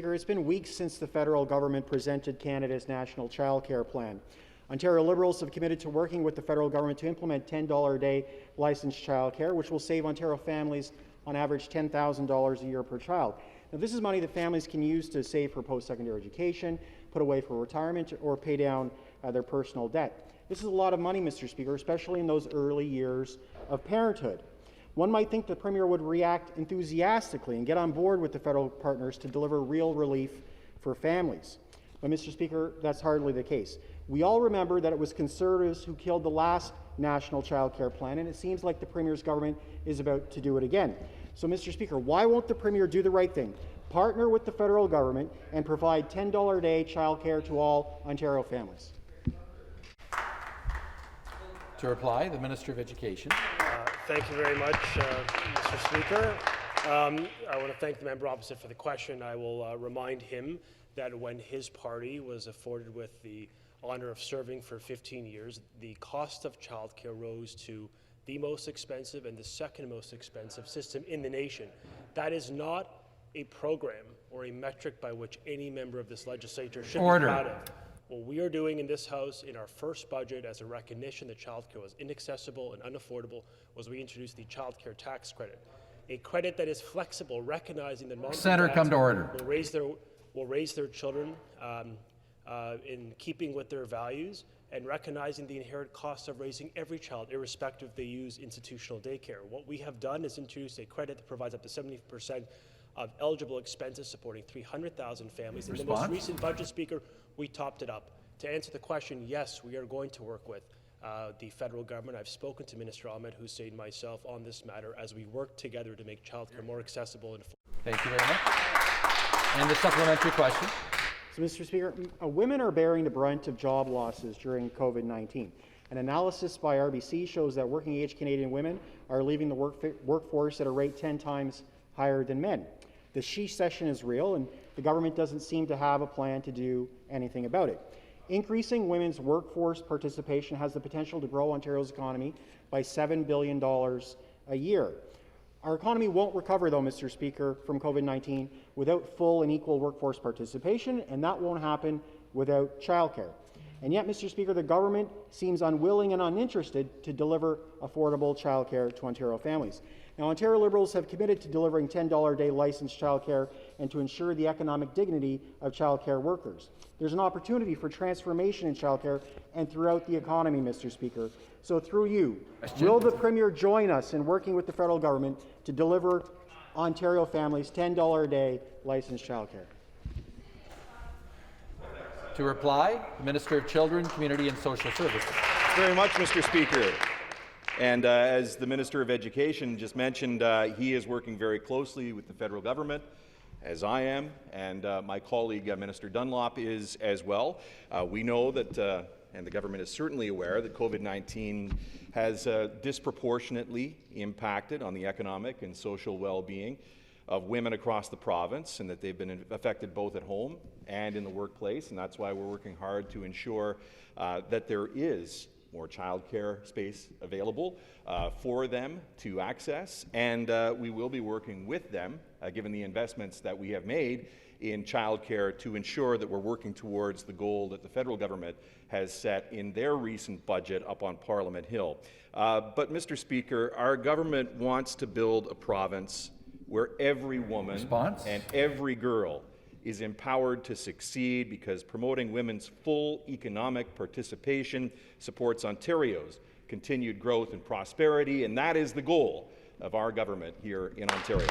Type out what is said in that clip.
Speaker, it's been weeks since the federal government presented Canada's National Childcare Plan. Ontario Liberals have committed to working with the federal government to implement $10 a day licensed childcare, which will save Ontario families on average $10,000 a year per child. Now, this is money that families can use to save for post-secondary education, put away for retirement, or pay down their personal debt. This is a lot of money, Mr. Speaker, especially in those early years of parenthood. One might think the Premier would react enthusiastically and get on board with the federal partners to deliver real relief for families. But, Mr. Speaker, that's hardly the case. We all remember that it was Conservatives who killed the last National Childcare Plan, and it seems like the Premier's government is about to do it again. So, Mr. Speaker, why won't the Premier do the right thing, partner with the federal government, and provide $10 a day childcare to all Ontario families? To reply, the Minister of Education. Thank you very much, Mr. Speaker. I want to thank the member opposite for the question. I will remind him that when his party was afforded with the honour of serving for 15 years, the cost of childcare rose to the most expensive and the second most expensive system in the nation. That is not a program or a metric by which any member of this legislature should be proud of. What we are doing in this House in our first budget as a recognition that childcare was inaccessible and unaffordable was we introduced the childcare tax credit, a credit that is flexible, recognizing that moms and dads will raise their children in keeping with their values and recognizing the inherent costs of raising every child, irrespective if they use institutional daycare. What we have done is introduce a credit that provides up to 70% of eligible expenses, supporting 300,000 families. In the most recent budget, Speaker, we topped it up. To answer the question, yes, we are going to work with the federal government. I've spoken to Minister Ahmed Hussein and myself on this matter as we work together to make childcare more accessible and affordable. Thank you very much. And the supplementary question. So, Mr. Speaker, women are bearing the brunt of job losses during COVID-19. An analysis by RBC shows that working-age Canadian women are leaving the workforce at a rate 10 times higher than men. The she-cession is real, and the government doesn't seem to have a plan to do anything about it. Increasing women's workforce participation has the potential to grow Ontario's economy by $7 billion a year. Our economy won't recover, though, Mr. Speaker, from COVID-19 without full and equal workforce participation, and that won't happen without childcare. And yet, Mr. Speaker, the government seems unwilling and uninterested to deliver affordable childcare to Ontario families. Now, Ontario Liberals have committed to delivering $10 a day licensed childcare and to ensure the economic dignity of childcare workers. There's an opportunity for transformation in childcare and throughout the economy, Mr. Speaker. So through you, will the Premier join us in working with the federal government to deliver Ontario families $10 a day licensed childcare? To reply, Minister of Children, Community and Social Services. Thank you very much, Mr. Speaker. And as the Minister of Education just mentioned, he is working very closely with the federal government, as I am, and my colleague, Minister Dunlop, is as well. We know that, and the government is certainly aware, that COVID-19 has disproportionately impacted on the economic and social well-being of women across the province, and that they've been affected both at home and in the workplace, and that's why we're working hard to ensure that there is more childcare space available for them to access, and we will be working with them, given the investments that we have made in childcare, to ensure that we're working towards the goal that the federal government has set in their recent budget up on Parliament Hill. But, Mr. Speaker, our government wants to build a province where every woman and every girl is empowered to succeed, because promoting women's full economic participation supports Ontario's continued growth and prosperity, and that is the goal of our government here in Ontario.